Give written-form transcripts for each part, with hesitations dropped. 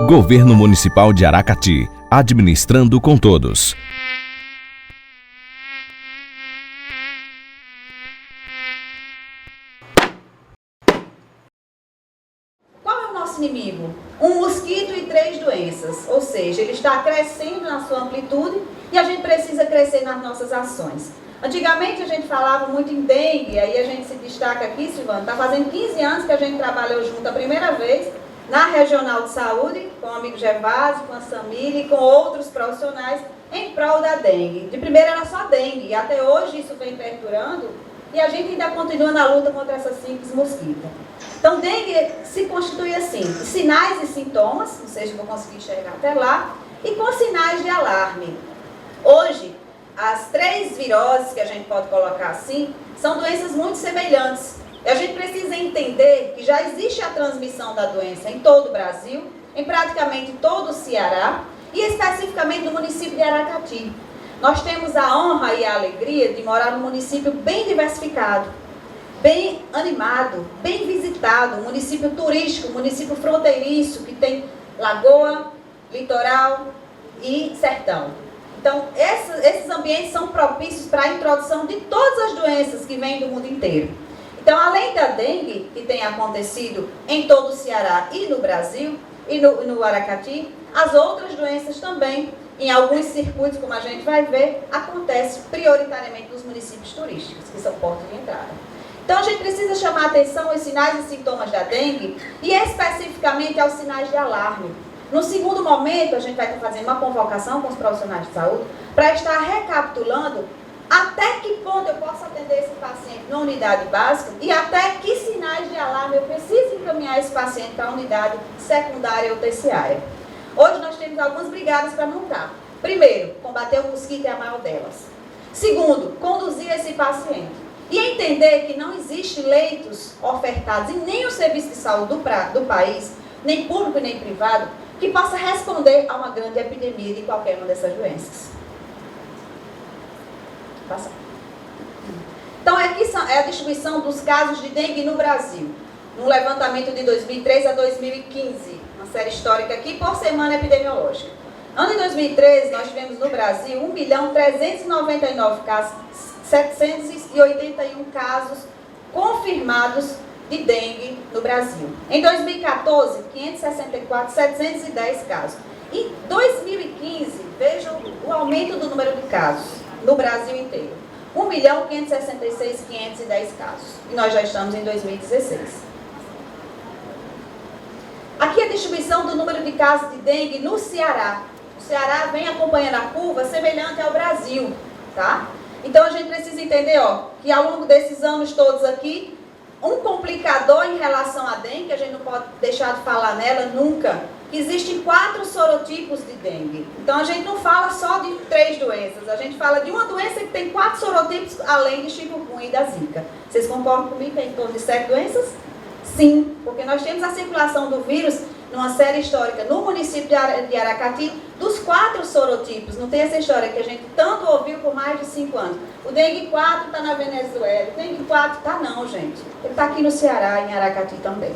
Governo Municipal de Aracati, administrando com todos. Qual é o nosso inimigo? Um mosquito e 3 doenças, ou seja, ele está crescendo na sua amplitude e a gente precisa crescer nas nossas ações. Antigamente a gente falava muito em dengue, aí a gente se destaca aqui, Silvana, está fazendo 15 anos que a gente trabalhou junto a primeira vez na Regional de Saúde, com o amigo Gervásio, com a Samira e com outros profissionais em prol da dengue. De primeira era só dengue, e até hoje isso vem perdurando e a gente ainda continua na luta contra essa simples mosquita. Então, dengue se constitui assim, de sinais e sintomas, não sei se vou conseguir chegar até lá, e com sinais de alarme. Hoje, as 3 viroses que a gente pode colocar assim, são doenças muito semelhantes. E a gente precisa entender que já existe a transmissão da doença em todo o Brasil, em praticamente todo o Ceará, e especificamente no município de Aracati. Nós temos a honra e a alegria de morar num município bem diversificado, bem animado, bem visitado, um município turístico, um município fronteiriço, que tem lagoa, litoral e sertão. Então, esses ambientes são propícios para a introdução de todas as doenças que vêm do mundo inteiro. Então, além da dengue, que tem acontecido em todo o Ceará e no Brasil, e no Aracati, as outras doenças também, em alguns circuitos, como a gente vai ver, acontecem prioritariamente nos municípios turísticos, que são portas de entrada. Então, a gente precisa chamar a atenção aos sinais e sintomas da dengue e especificamente aos sinais de alarme. No segundo momento, a gente vai estar fazendo uma convocação com os profissionais de saúde para estar recapitulando até que ponto eu posso atender esse paciente na unidade básica e até que sinais de alarme eu preciso encaminhar esse paciente para a unidade secundária ou terciária. Hoje nós temos algumas brigadas para montar. Primeiro, combater o mosquito é a maior delas. Segundo, conduzir esse paciente. E entender que não existe leitos ofertados em nenhum serviço de saúde do país, nem público nem privado, que possa responder a uma grande epidemia de qualquer uma dessas doenças. Passa. Então, aqui é a distribuição dos casos de dengue no Brasil, num levantamento de 2003 a 2015, uma série histórica aqui por semana epidemiológica. Ano de 2013, nós tivemos no Brasil 1.399 casos, 781 casos confirmados de dengue no Brasil. Em 2014, 564, 710 casos. Em 2015, vejam o aumento do número de casos no Brasil inteiro. 1.566.510 casos. E nós já estamos em 2016. Aqui a distribuição do número de casos de dengue no Ceará. O Ceará vem acompanhando a curva semelhante ao Brasil, tá? Então a gente precisa entender, que ao longo desses anos todos aqui, um complicador em relação à dengue, que a gente não pode deixar de falar nela nunca, que existem 4 sorotipos de dengue. Então a gente não fala só de 3 doenças, a gente fala de uma doença que tem 4 sorotipos, além de chikungunya e da zika. Vocês concordam comigo que é em torno de 7 doenças? Sim, porque nós temos a circulação do vírus numa série histórica no município de Aracati, dos 4 sorotipos. Não tem essa história que a gente tanto ouviu por mais de 5 anos. O dengue 4 está na Venezuela, o dengue 4 está não, gente. Ele está aqui no Ceará, em Aracati também.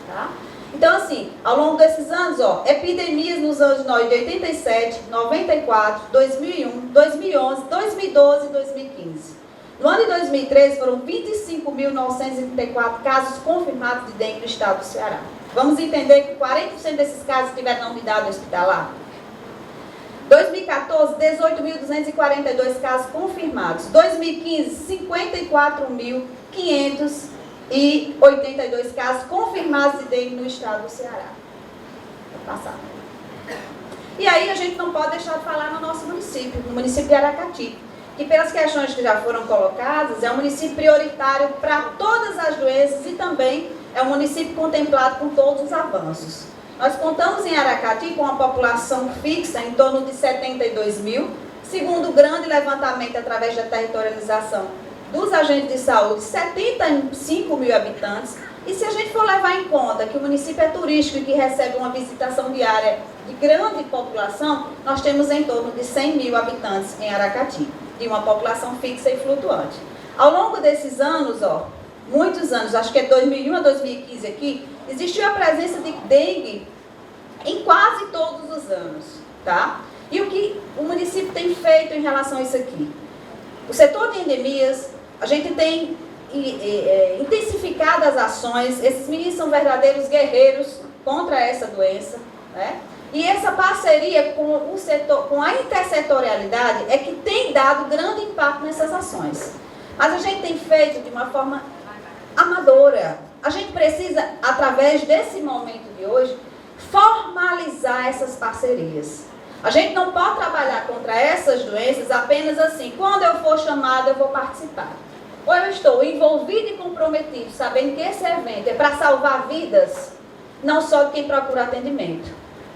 Tá? Então, assim, ao longo desses anos, epidemias nos anos de 87, 94, 2001, 2011, 2012 e 2015. No ano de 2013, foram 25.934 casos confirmados de dengue no estado do Ceará. Vamos entender que 40% desses casos estiveram na unidade hospitalar. 2014, 18.242 casos confirmados. 2015, 54.582 casos confirmados de dengue no estado do Ceará. Vou passar. E aí a gente não pode deixar de falar no nosso município, no município de Aracati, que pelas questões que já foram colocadas, é um município prioritário para todas as doenças e também é um município contemplado com todos os avanços. Nós contamos em Aracati com uma população fixa em torno de 72 mil, segundo o grande levantamento através da territorialização dos agentes de saúde, 75 mil habitantes. E se a gente for levar em conta que o município é turístico e que recebe uma visitação diária de grande população, nós temos em torno de 100 mil habitantes em Aracati, de uma população fixa e flutuante. Ao longo desses anos, muitos anos, acho que é 2001 a 2015 aqui, existiu a presença de dengue em quase todos os anos, tá? E o que o município tem feito em relação a isso aqui? O setor de endemias, a gente tem intensificado as ações. Esses meninos são verdadeiros guerreiros contra essa doença, né? E essa parceria com o setor, com a intersetorialidade, é que tem dado grande impacto nessas ações. Mas a gente tem feito de uma forma amadora. A gente precisa, através desse momento de hoje, formalizar essas parcerias. A gente não pode trabalhar contra essas doenças apenas assim, quando eu for chamada eu vou participar. Ou eu estou envolvido e comprometido, sabendo que esse evento é para salvar vidas, não só de quem procura atendimento,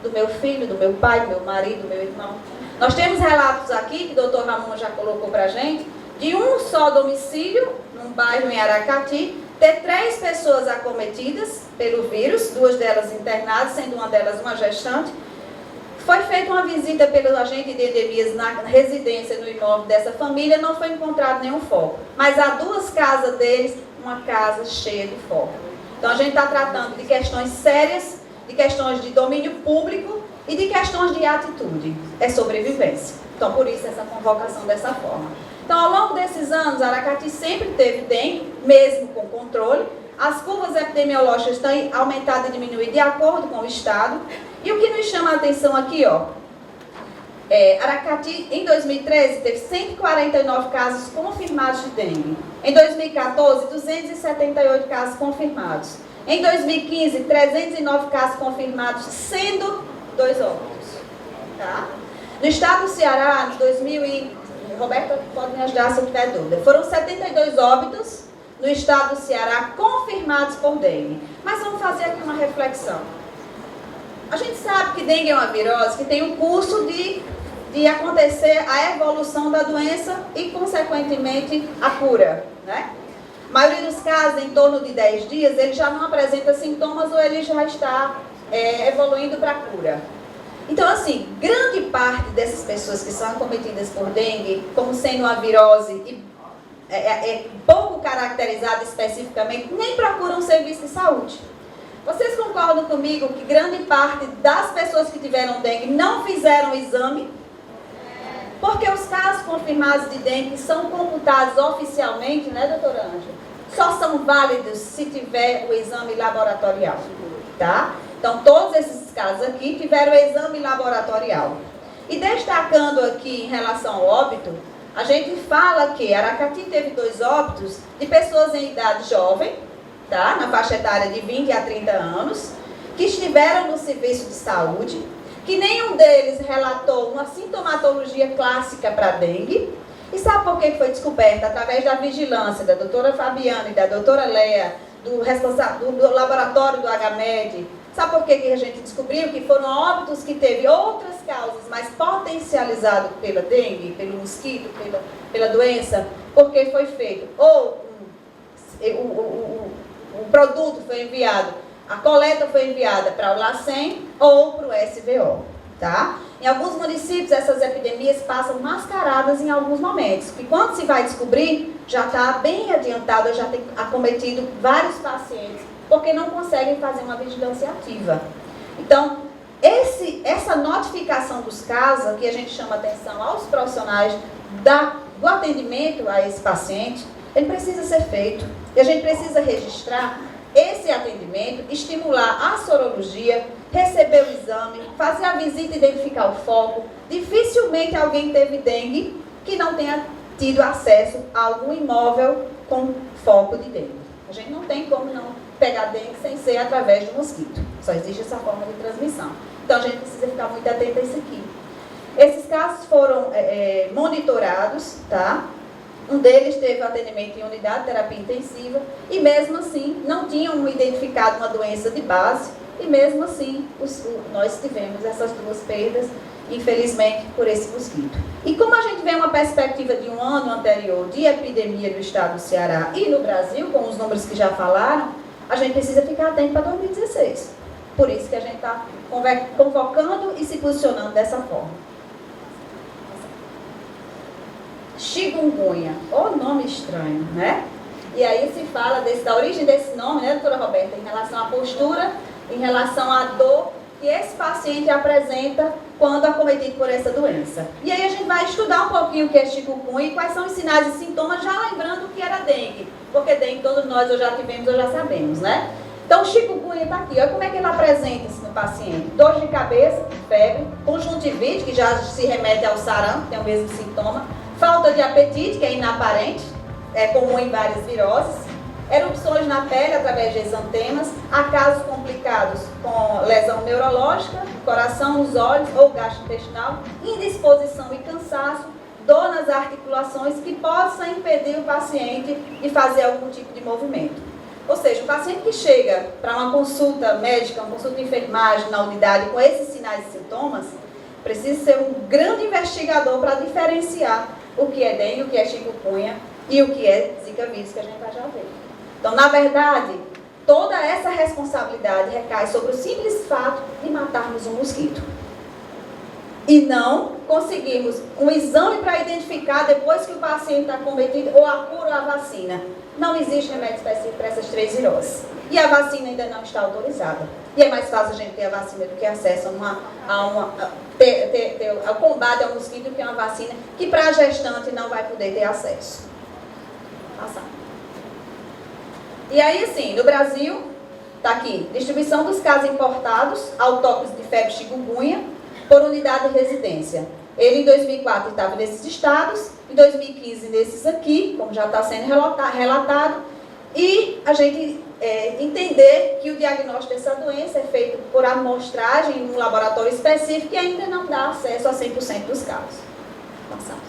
do meu filho, do meu pai, do meu marido, do meu irmão. Nós temos relatos aqui, que o doutor Ramon já colocou para a gente, de um só domicílio, num bairro em Aracati, ter 3 pessoas acometidas pelo vírus, 2 delas internadas, sendo uma delas uma gestante. Foi feita uma visita pelo agente de endemias na residência, no imóvel dessa família, não foi encontrado nenhum foco. Mas há 2 casas deles, uma casa cheia de foco. Então a gente está tratando de questões sérias, de questões de domínio público e de questões de atitude. É sobrevivência. Então por isso essa convocação dessa forma. Então ao longo desses anos, Aracati sempre teve dengue, mesmo com controle. As curvas epidemiológicas têm aumentado e diminuído de acordo com o estado. E o que nos chama a atenção aqui, ó, Aracati, em 2013, teve 149 casos confirmados de dengue. Em 2014, 278 casos confirmados. Em 2015, 309 casos confirmados, sendo 2 óbitos. Tá? No estado do Ceará, em 2000 Roberta pode me ajudar se eu tiver dúvida, foram 72 óbitos no estado do Ceará confirmados por dengue. Mas vamos fazer aqui uma reflexão. A gente sabe que dengue é uma virose que tem um curso de acontecer a evolução da doença e, consequentemente, a cura, né? A maioria dos casos, em torno de 10 dias, ele já não apresenta sintomas ou ele já está evoluindo para a cura. Então, assim, grande parte dessas pessoas que são acometidas por dengue, como sendo uma virose pouco caracterizada especificamente, nem procuram serviço de saúde. Vocês concordam comigo que grande parte das pessoas que tiveram dengue não fizeram o exame? Porque os casos confirmados de dengue são computados oficialmente, né, doutora Ângela? Só são válidos se tiver o exame laboratorial, tá? Então, todos esses casos aqui tiveram o exame laboratorial. E destacando aqui em relação ao óbito, a gente fala que Aracati teve 2 óbitos de pessoas em idade jovem, tá? Na faixa etária de 20 a 30 anos, que estiveram no serviço de saúde, que nenhum deles relatou uma sintomatologia clássica para dengue. E sabe por que foi descoberta? Através da vigilância da doutora Fabiana e da doutora Leia, do laboratório do HMED. Sabe por que a gente descobriu? Que foram óbitos que teve outras causas, mas potencializado pela dengue, pelo mosquito, pela doença, porque foi feito ou o produto foi enviado, a coleta foi enviada para o LACEN ou para o SVO, tá? Em alguns municípios, essas epidemias passam mascaradas em alguns momentos, e quando se vai descobrir, já está bem adiantado, já tem acometido vários pacientes, porque não conseguem fazer uma vigilância ativa. Então, essa notificação dos casos, que a gente chama atenção aos profissionais do atendimento a esse paciente, ele precisa ser feito. E a gente precisa registrar esse atendimento, estimular a sorologia, receber o exame, fazer a visita e identificar o foco. Dificilmente alguém teve dengue que não tenha tido acesso a algum imóvel com foco de dengue. A gente não tem como não pegar dengue sem ser através do mosquito. Só existe essa forma de transmissão. Então a gente precisa ficar muito atento a isso aqui. Esses casos foram monitorados, tá? Um deles teve atendimento em unidade de terapia intensiva e mesmo assim não tinham identificado uma doença de base e mesmo assim nós tivemos essas 2 perdas, infelizmente, por esse mosquito. E como a gente vê uma perspectiva de um ano anterior de epidemia no estado do Ceará e no Brasil, com os números que já falaram, a gente precisa ficar atento para 2016. Por isso que a gente está convocando e se posicionando dessa forma. Chikungunya, ou nome estranho, né? E aí se fala da origem desse nome, né, doutora Roberta, em relação à postura, em relação à dor que esse paciente apresenta quando acometido por essa doença. E aí a gente vai estudar um pouquinho o que é chikungunya e quais são os sinais e sintomas, já lembrando o que era dengue. Porque dengue todos nós ou já tivemos ou já sabemos, né? Então o chikungunya está aqui. Olha como é que ele apresenta-se no paciente. Dor de cabeça, febre, conjuntivite, que já se remete ao sarampo, tem o mesmo sintoma. Falta de apetite, que é inaparente, é comum em várias viroses. Erupções na pele através de exantemas, há casos complicados com lesão neurológica, coração, os olhos ou gastrointestinal, indisposição e cansaço, dor nas articulações que possa impedir o paciente de fazer algum tipo de movimento. Ou seja, o paciente que chega para uma consulta médica, uma consulta de enfermagem na unidade com esses sinais e sintomas, precisa ser um grande investigador para diferenciar o que é dengue, o que é chikungunya e o que é zika vírus, que a gente vai já ver. Então, na verdade, toda essa responsabilidade recai sobre o simples fato de matarmos um mosquito. E não conseguimos um exame para identificar depois que o paciente está cometido ou a cura ou a vacina. Não existe remédio específico para essas 3 viroses. E a vacina ainda não está autorizada. E é mais fácil a gente ter a vacina do que acesso ao combate ao mosquito do que uma vacina que para a gestante não vai poder ter acesso. Passar. E aí, assim, no Brasil, está aqui, distribuição dos casos importados, autóctones de febre chikungunya, por unidade de residência. Ele, em 2004, estava nesses estados, em 2015, nesses aqui, como já está sendo relatado, e a gente entender que o diagnóstico dessa doença é feito por amostragem em um laboratório específico e ainda não dá acesso a 100% dos casos. Passamos.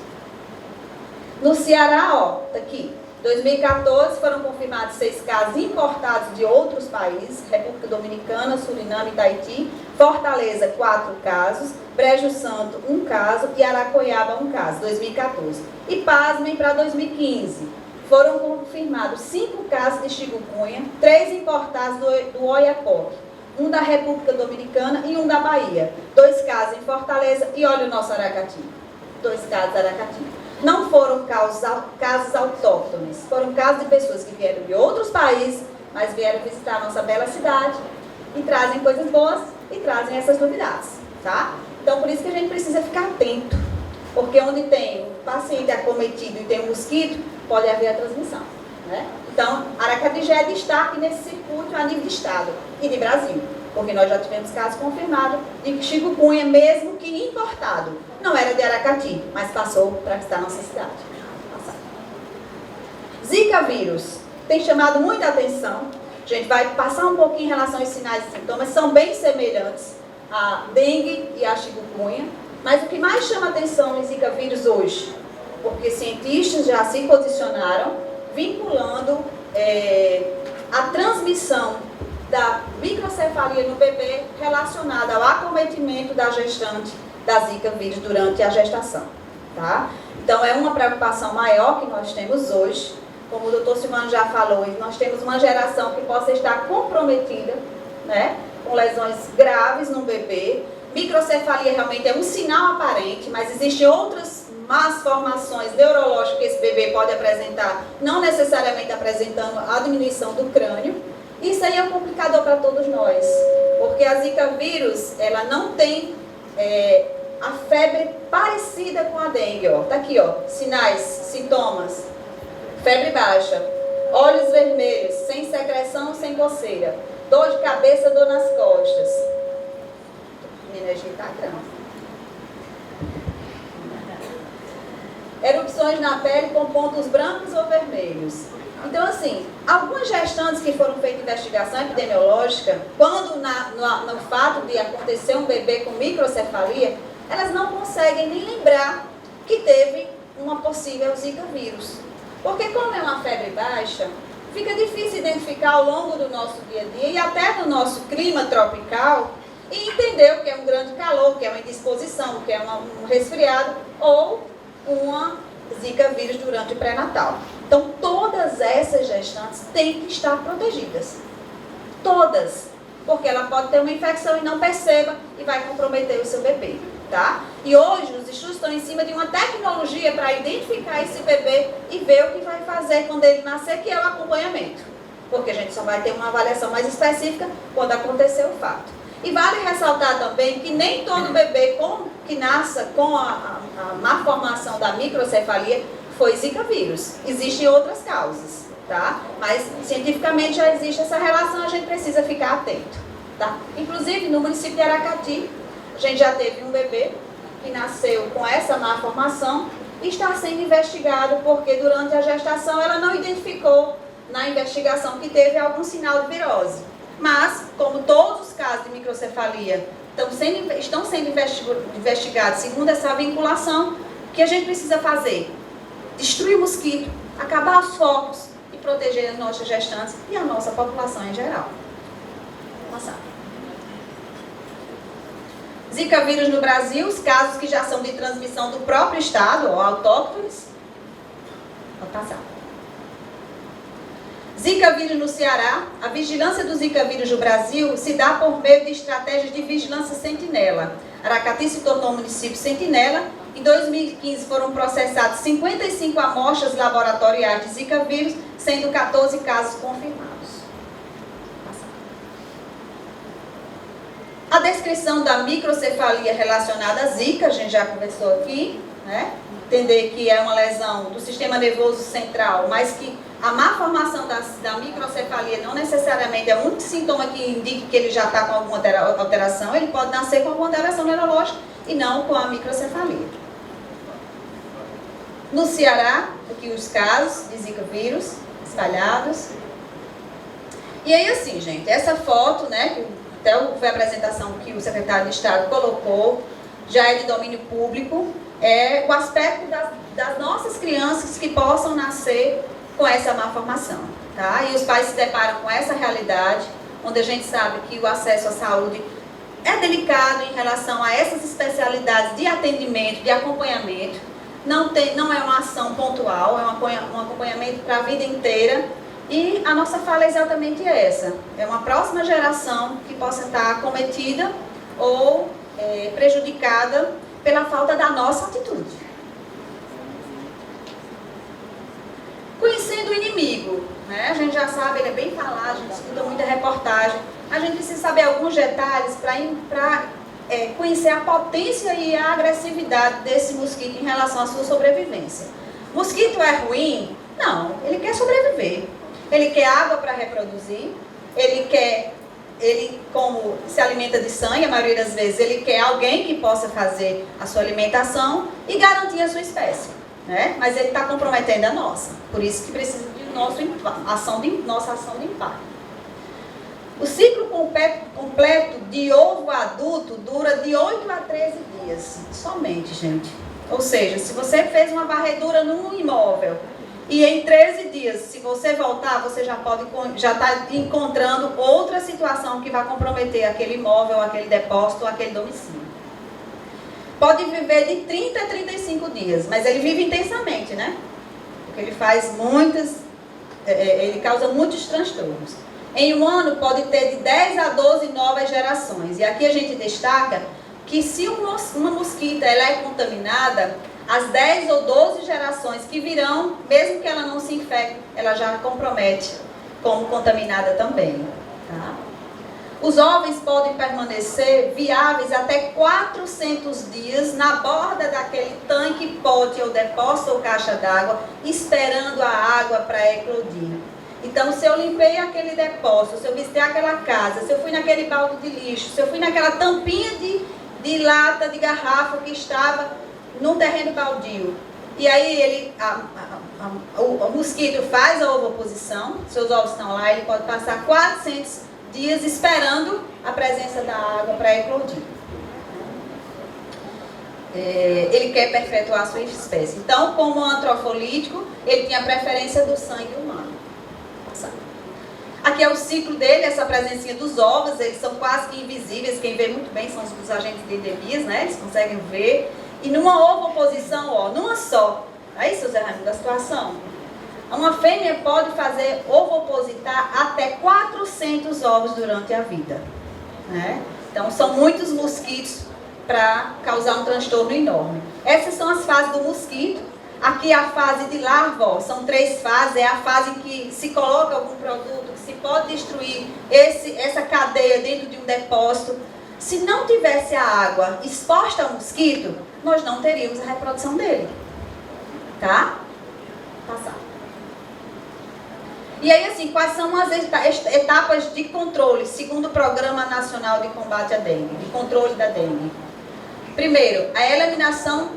No Ceará, ó, está aqui. Em 2014 foram confirmados 6 casos importados de outros países, República Dominicana, Suriname e Tahiti, Fortaleza 4 casos, Brejo Santo 1 caso e Aracoiaba 1 caso, 2014. E pasmem para 2015, foram confirmados 5 casos de chikungunya, 3 importados do Oiapoque, 1 da República Dominicana e 1 da Bahia, 2 casos em Fortaleza e olha o nosso Aracati, 2 casos em Aracati. Não foram casos autóctones, foram casos de pessoas que vieram de outros países, mas vieram visitar a nossa bela cidade e trazem coisas boas e trazem essas novidades, tá? Então, por isso que a gente precisa ficar atento, porque onde tem um paciente acometido e tem um mosquito, pode haver a transmissão, né? Então, Aracati já é destaque nesse circuito a nível de estado e de Brasil, porque nós já tivemos casos confirmados de chikungunya, mesmo que importado. Não era de Aracati, mas passou para estar na nossa cidade. Zika vírus tem chamado muita atenção. A gente vai passar um pouquinho em relação aos sinais e sintomas, são bem semelhantes a dengue e a chikungunya, mas o que mais chama atenção no Zika vírus hoje, porque cientistas já se posicionaram vinculando a transmissão da microcefalia no bebê relacionada ao acometimento da gestante da Zika vírus durante a gestação, tá? Então, é uma preocupação maior que nós temos hoje. Como o doutor Silvano já falou, nós temos uma geração que possa estar comprometida, né, com lesões graves no bebê. Microcefalia realmente é um sinal aparente, mas existem outras más formações neurológicas que esse bebê pode apresentar, não necessariamente apresentando a diminuição do crânio. Isso aí é um complicador para todos nós, porque a Zika vírus, ela não tem a febre parecida com a dengue, ó. Tá aqui, ó, sinais, sintomas, febre baixa, olhos vermelhos, sem secreção, sem coceira, dor de cabeça, dor nas costas. Minha energia tá grande. Erupções na pele com pontos brancos ou vermelhos. Então, assim, algumas gestantes que foram feitas investigação epidemiológica, quando no fato de acontecer um bebê com microcefalia, elas não conseguem nem lembrar que teve uma possível Zika vírus. Porque como é uma febre baixa, fica difícil identificar ao longo do nosso dia a dia e até no nosso clima tropical e entender o que é um grande calor, o que é uma indisposição, o que é um resfriado ou uma Zika vírus durante o pré-natal. Então, todas essas gestantes têm que estar protegidas. Todas. Porque ela pode ter uma infecção e não perceba e vai comprometer o seu bebê, tá? E hoje, os estudos estão em cima de uma tecnologia para identificar esse bebê e ver o que vai fazer quando ele nascer, que é o acompanhamento. Porque a gente só vai ter uma avaliação mais específica quando acontecer o fato. E vale ressaltar também que nem todo bebê que nasce com a má formação da microcefalia foi Zika vírus. Existem outras causas, tá? Mas cientificamente já existe essa relação, a gente precisa ficar atento, tá? Inclusive no município de Aracati, a gente já teve um bebê que nasceu com essa má formação e está sendo investigado porque durante a gestação ela não identificou na investigação que teve algum sinal de virose. Mas, como todos os casos de microcefalia estão sendo investigados segundo essa vinculação, o que a gente precisa fazer? Destruir o mosquito, acabar os focos e proteger as nossas gestantes e a nossa população em geral. Vamos passar. Zika vírus no Brasil, os casos que já são de transmissão do próprio estado, ou autóctones. Vou passar. Zika vírus no Ceará. A vigilância do Zika vírus no Brasil se dá por meio de estratégias de vigilância sentinela. Aracati se tornou um município sentinela. Em 2015 foram processados 55 amostras laboratoriais de Zika vírus, sendo 14 casos confirmados. A descrição da microcefalia relacionada à Zika, a gente já conversou aqui, né? Entender que é uma lesão do sistema nervoso central, mas que a má formação da microcefalia não necessariamente é um sintoma que indique que ele já está com alguma alteração, ele pode nascer com alguma alteração neurológica e não com a microcefalia. No Ceará, aqui os casos de Zika vírus espalhados. E aí assim, gente, essa foto, né, que até foi a apresentação que o secretário de Estado colocou, já é de domínio público, é o aspecto das nossas crianças que possam nascer com essa má formação, tá? E os pais se deparam com essa realidade, onde a gente sabe que o acesso à saúde é delicado em relação a essas especialidades de atendimento, de acompanhamento. Não é uma ação pontual, é um acompanhamento para a vida inteira. E a nossa fala é exatamente essa. É uma próxima geração que possa estar acometida ou prejudicada pela falta da nossa atitude. Conhecendo o inimigo, né? A gente já sabe, ele é bem falado, a gente escuta muita reportagem. A gente precisa saber alguns detalhes para conhecer a potência e a agressividade desse mosquito em relação à sua sobrevivência. Mosquito é ruim? Não, ele quer sobreviver. Ele quer água para reproduzir, ele como se alimenta de sangue, a maioria das vezes, ele quer alguém que possa fazer a sua alimentação e garantir a sua espécie, né? Mas ele está comprometendo a nossa, por isso que precisa de nossa ação de impacto. O ciclo completo de ovo adulto dura de 8 a 13 dias, somente, gente. Ou seja, se você fez uma varredura num imóvel, e em 13 dias, se você voltar, você já está encontrando outra situação que vai comprometer aquele imóvel, aquele depósito, aquele domicílio. Pode viver de 30 a 35 dias, mas ele vive intensamente, né? Porque ele ele causa muitos transtornos. Em um ano pode ter de 10 a 12 novas gerações. E aqui a gente destaca que se uma mosquita ela é contaminada, as 10 ou 12 gerações que virão, mesmo que ela não se infecte, ela já compromete como contaminada também. Tá? Os ovos podem permanecer viáveis até 400 dias na borda daquele tanque, pote ou depósito ou caixa d'água, esperando a água para eclodir. Então, se eu limpei aquele depósito, se eu visitei aquela casa, se eu fui naquele balde de lixo, se eu fui naquela tampinha de lata, de garrafa que estava num terreno baldio, e aí o mosquito faz a ovoposição, seus ovos estão lá, ele pode passar 400 dias esperando a presença da água para eclodir. Ele quer perpetuar a sua espécie. Então, como antrofolítico, ele tinha preferência do sangue humano. Aqui é o ciclo dele, essa presencinha dos ovos, eles são quase que invisíveis, quem vê muito bem são os agentes de endemias, né? Eles conseguem ver. E numa ovoposição, ó, numa só. Aí, seu Zé Raimundo, a situação. Uma fêmea pode fazer ovopositar até 400 ovos durante a vida, né? Então, são muitos mosquitos para causar um transtorno enorme. Essas são as fases do mosquito. Aqui a fase de larva, ó, são 3 fases. É a fase em que se coloca algum produto, que se pode destruir essa cadeia dentro de um depósito. Se não tivesse a água exposta ao mosquito, nós não teríamos a reprodução dele. Tá? Passar. E aí, assim, quais são as etapas de controle, segundo o Programa Nacional de Combate à Dengue, de controle da dengue? Primeiro, a eliminação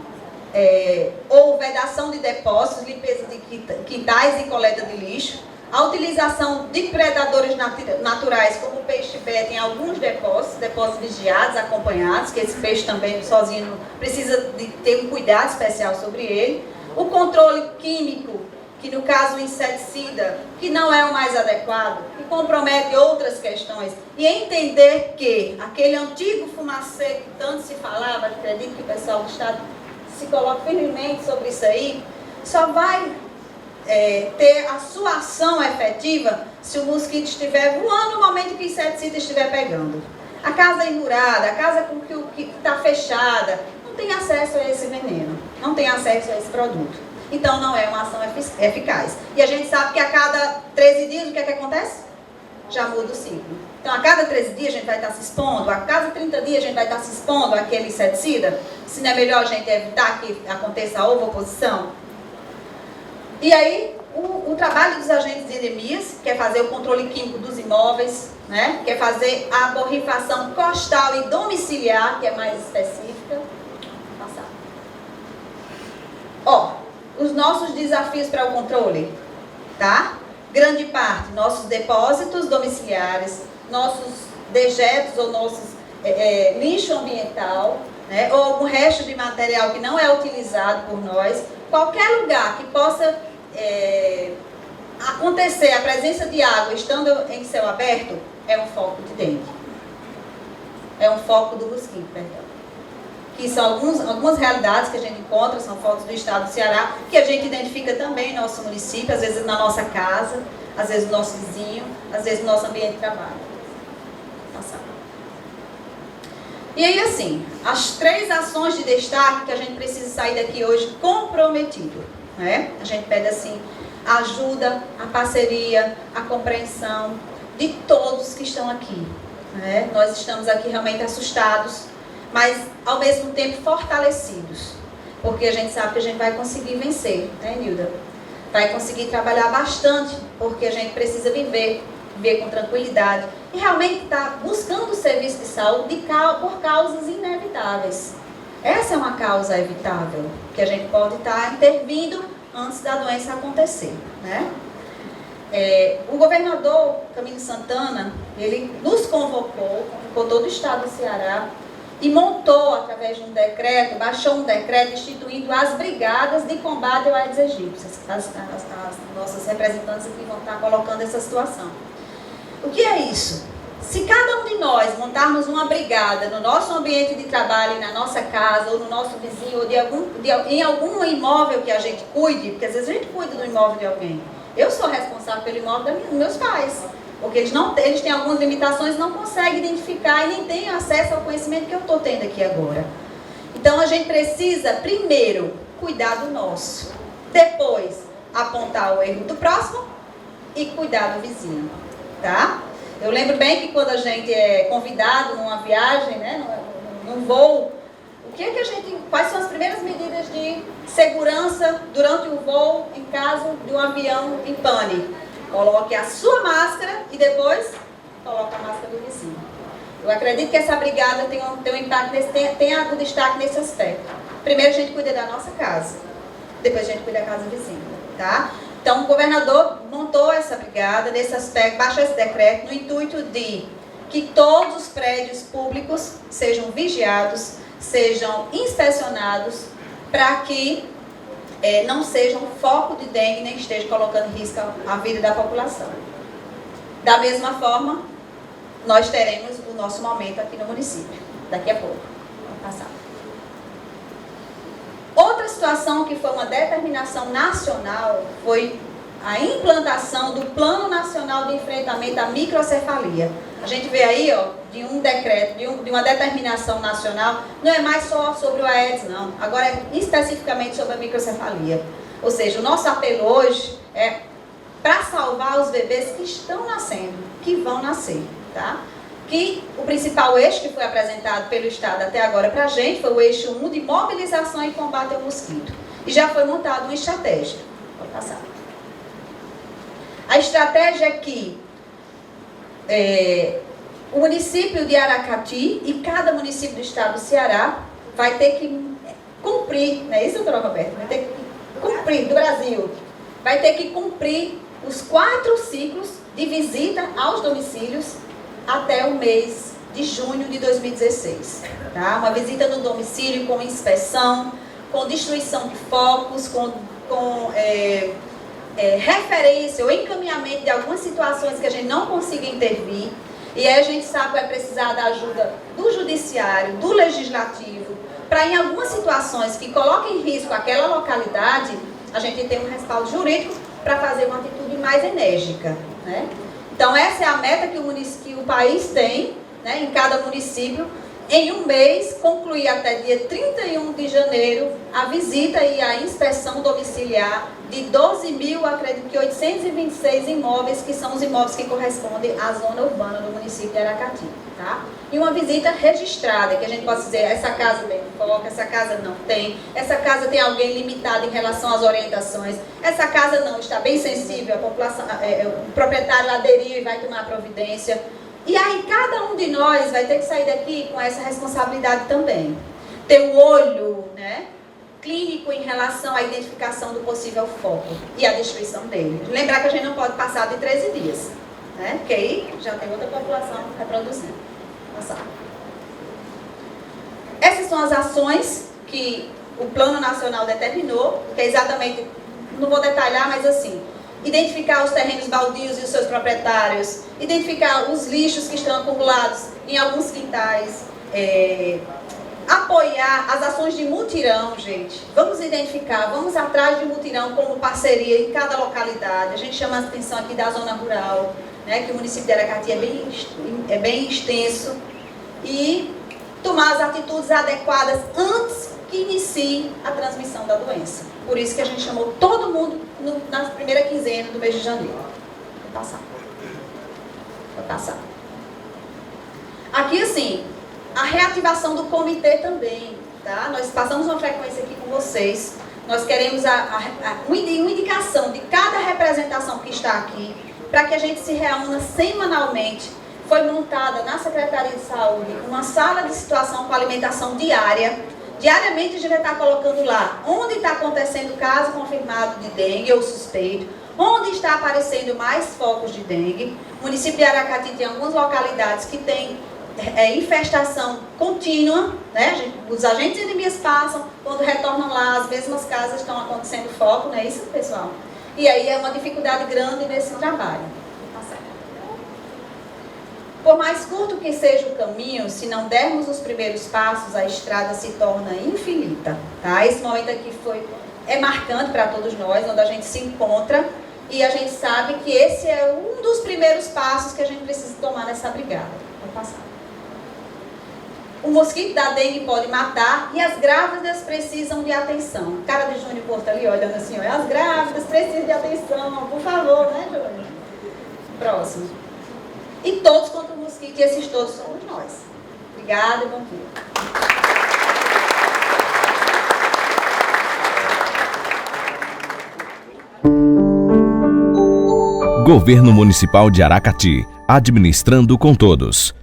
ou vedação de depósitos, limpeza de quintais e coleta de lixo, a utilização de predadores naturais, como o peixe-beta, em alguns depósitos vigiados, acompanhados, que esse peixe também sozinho precisa de ter um cuidado especial sobre ele. O controle químico, que no caso o inseticida, que não é o mais adequado, que compromete outras questões. E entender que aquele antigo fumacê que tanto se falava, acredito que o pessoal do Estado se coloca firmemente sobre isso aí, só vai ter a sua ação efetiva se o mosquito estiver voando no momento que o inseticida estiver pegando. A casa imurada, a casa que está fechada, não tem acesso a esse veneno, não tem acesso a esse produto. Então não é uma ação eficaz. E a gente sabe que a cada 13 dias o que é que acontece? Já muda o ciclo. Então a cada 13 dias a gente vai estar se expondo, a cada 30 dias a gente vai estar se expondo àquele inseticida. Se não é melhor a gente evitar que aconteça a ovoposição? E aí, o trabalho dos agentes de endemias, que é fazer o controle químico dos imóveis, né? Que é fazer a borrifação costal e domiciliar, que é mais específica. Passar. Ó, os nossos desafios para o controle, tá? Grande parte, nossos depósitos domiciliares, nossos dejetos ou nossos lixo ambiental, né? Ou algum resto de material que não é utilizado por nós. Qualquer lugar que possa acontecer a presença de água estando em céu aberto, é um foco de dengue. É um foco do mosquito, perdão. Que são algumas realidades que a gente encontra, são focos do estado do Ceará, que a gente identifica também no nosso município, às vezes na nossa casa, às vezes no nosso vizinho, às vezes no nosso ambiente de trabalho. Passar. E aí, assim, as 3 ações de destaque que a gente precisa sair daqui hoje comprometido, né? A gente pede, assim, a ajuda, a parceria, a compreensão de todos que estão aqui, né? Nós estamos aqui realmente assustados, mas ao mesmo tempo fortalecidos, porque a gente sabe que a gente vai conseguir vencer, né, Nilda? Vai conseguir trabalhar bastante, porque a gente precisa viver com tranquilidade e realmente estar buscando o serviço de saúde por causas inevitáveis. Essa é uma causa evitável, que a gente pode estar intervindo antes da doença acontecer, né? O governador Camilo Santana, ele nos convocou todo o estado do Ceará e montou, através de um decreto, baixou um decreto instituindo as brigadas de combate ao Aedes aegypti. As nossas representantes aqui vão estar colocando essa situação. O que é isso? Se cada um de nós montarmos uma brigada no nosso ambiente de trabalho, na nossa casa, ou no nosso vizinho, ou em algum imóvel que a gente cuide, porque às vezes a gente cuida do imóvel de alguém. Eu sou responsável pelo imóvel dos meus pais, porque eles têm algumas limitações, não conseguem identificar e nem têm acesso ao conhecimento que eu estou tendo aqui agora. Então a gente precisa, primeiro, cuidar do nosso, depois apontar o erro do próximo e cuidar do vizinho, tá? Eu lembro bem que quando a gente é convidado numa viagem, né, num voo, quais são as primeiras medidas de segurança durante o voo em caso de um avião em pane? Coloque a sua máscara e depois coloque a máscara do vizinho. Eu acredito que essa brigada tem um impacto, tem algum destaque nesse aspecto. Primeiro a gente cuida da nossa casa, depois a gente cuida da casa vizinha, tá? Então o governador montou essa brigada nesse aspecto, baixou esse decreto no intuito de que todos os prédios públicos sejam vigiados, sejam inspecionados, para que não sejam foco de dengue, nem esteja colocando em risco a vida da população. Da mesma forma, nós teremos o nosso momento aqui no município, daqui a pouco. Vamos passar. Outra situação que foi uma determinação nacional foi a implantação do Plano Nacional de Enfrentamento à Microcefalia. A gente vê aí, ó, de um decreto, de uma determinação nacional, não é mais só sobre o Aedes, não. Agora é especificamente sobre a microcefalia. Ou seja, o nosso apelo hoje é para salvar os bebês que estão nascendo, que vão nascer, tá? que o principal eixo que foi apresentado pelo Estado até agora para a gente foi o eixo 1 de mobilização e combate ao mosquito. E já foi montada uma estratégia. Pode passar. A estratégia é que o município de Aracati e cada município do estado do Ceará vai ter que cumprir, não é isso, doutora Roberta? Vai ter que cumprir, do Brasil, vai ter que cumprir os 4 ciclos de visita aos domicílios até o mês de junho de 2016. Tá? Uma visita no domicílio com inspeção, com destruição de focos, com referência ou encaminhamento de algumas situações que a gente não consiga intervir. E aí a gente sabe que vai precisar da ajuda do judiciário, do legislativo, para em algumas situações que coloquem em risco aquela localidade, a gente ter um respaldo jurídico para fazer uma atitude mais enérgica, né? Então essa é a meta que o país tem, né, em cada município, em um mês, concluir até dia 31 de janeiro a visita e a inspeção domiciliar de 12.826 imóveis, que são os imóveis que correspondem à zona urbana do município de Aracati. Tá? E uma visita registrada, que a gente possa dizer, essa casa tem foco, essa casa não tem, essa casa tem alguém limitado em relação às orientações, essa casa não está bem sensível, a população, o proprietário aderiu e vai tomar providência. E aí cada um de nós vai ter que sair daqui com essa responsabilidade também. Ter um olho, né, clínico em relação à identificação do possível foco e a destruição dele. Lembrar que a gente não pode passar de 13 dias, né, porque aí já tem outra população reproduzindo. Passar. Essas são as ações que o Plano Nacional determinou, que é exatamente, não vou detalhar, mas assim, identificar os terrenos baldios e os seus proprietários, identificar os lixos que estão acumulados em alguns quintais, apoiar as ações de mutirão, gente. Vamos identificar, vamos atrás de mutirão como parceria em cada localidade. A gente chama a atenção aqui da zona rural, né, que o município de Aracati é bem extenso, e tomar as atitudes adequadas antes que inicie a transmissão da doença. Por isso que a gente chamou todo mundo na primeira quinzena do mês de janeiro. Vou passar. Vou passar. Aqui, assim, a reativação do comitê também, tá? Nós passamos uma frequência aqui com vocês. Nós queremos uma indicação de cada representação que está aqui, para que a gente se reúna semanalmente. Foi montada na Secretaria de Saúde uma sala de situação com alimentação diária. Diariamente a gente vai estar colocando lá onde está acontecendo caso confirmado de dengue ou suspeito, onde está aparecendo mais focos de dengue. O município de Aracati tem algumas localidades que tem infestação contínua, né? Os agentes inimigas passam, quando retornam lá, as mesmas casas estão acontecendo foco, não é isso, pessoal? E aí é uma dificuldade grande nesse trabalho. Por mais curto que seja o caminho, se não dermos os primeiros passos, a estrada se torna infinita. Tá? Esse momento aqui é marcante para todos nós, onde a gente se encontra, e a gente sabe que esse é um dos primeiros passos que a gente precisa tomar nessa brigada. Vou passar. O mosquito da dengue pode matar e as grávidas precisam de atenção. Cara de Júnior Porto ali, olhando assim, ó, as grávidas precisam de atenção, por favor, né, Júnior? Próximo. E todos contra o mosquito, e esses todos somos nós. Obrigada e bom dia. Governo Municipal de Aracati, administrando com todos.